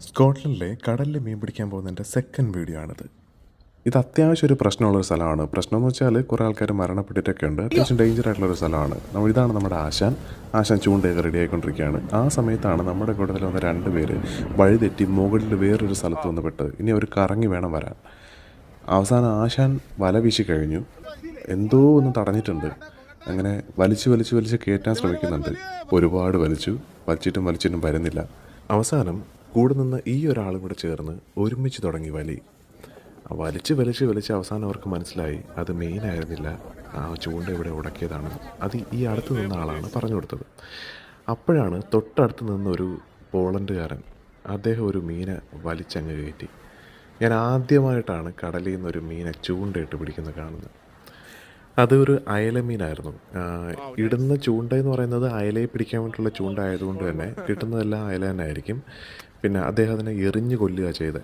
സ്കോട്ട്ലൻഡിലെ കടലിൽ മീൻ പിടിക്കാൻ പോകുന്നതിൻ്റെ സെക്കൻഡ് വീഡിയോ ആണിത്. ഇത് അത്യാവശ്യം ഒരു പ്രശ്നമുള്ളൊരു സ്ഥലമാണ്. പ്രശ്നം എന്ന് വെച്ചാൽ കുറേ ആൾക്കാർ മരണപ്പെട്ടിട്ടൊക്കെ ഉണ്ട്. അത്യാവശ്യം ഡേഞ്ചർ ആയിട്ടുള്ളൊരു സ്ഥലമാണ്. ഇതാണ് നമ്മുടെ ആശാൻ ചൂണ്ടയൊക്കെ റെഡി ആയിക്കൊണ്ടിരിക്കുകയാണ്. ആ സമയത്താണ് നമ്മുടെ കൂട്ടത്തിൽ വന്ന 2 പേര് വഴിതെറ്റി മുകളിൽ വേറൊരു സ്ഥലത്ത് വന്ന് പെട്ടത്. ഇനി അവർ കറങ്ങി വേണം വരാൻ. അവസാനം ആശാൻ വല വീശി കഴിഞ്ഞു. എന്തോ ഒന്ന് തടഞ്ഞിട്ടുണ്ട്. അങ്ങനെ വലിച്ച് കയറ്റാൻ ശ്രമിക്കുന്നുണ്ട്. ഒരുപാട് വലിച്ചിട്ടും വരുന്നില്ല. അവസാനം കൂടെ നിന്ന് ഈ ഒരാളും കൂടെ ചേർന്ന് ഒരുമിച്ച് തുടങ്ങി വലി. വലിച്ച് അവസാനം അവർക്ക് മനസ്സിലായി അത് മെയിനായിരുന്നില്ല, ആ ചൂണ്ട ഇവിടെ ഉടക്കിയതാണ്. അത് ഈ അടുത്ത് നിന്ന ആളാണ് പറഞ്ഞു കൊടുത്തത്. അപ്പോഴാണ് തൊട്ടടുത്ത് നിന്നൊരു പോളണ്ടുകാരൻ അദ്ദേഹം ഒരു മീനെ വലിച്ചങ്ങ് കയറ്റി. ഞാൻ ആദ്യമായിട്ടാണ് കടലിൽ നിന്നൊരു മീനെ ചൂണ്ടയിട്ട് പിടിക്കുന്നത് കാണുന്നത്. അതൊരു അയല മീനായിരുന്നു. ഇടുന്ന ചൂണ്ട എന്ന് പറയുന്നത് അയലയെ പിടിക്കാൻ വേണ്ടിയിട്ടുള്ള ചൂണ്ട ആയതുകൊണ്ട് തന്നെ കിട്ടുന്നതെല്ലാം അയല തന്നെ ആയിരിക്കും. പിന്നെ അദ്ദേഹം അതിനെ എറിഞ്ഞ് കൊല്ലുക ചെയ്തത്.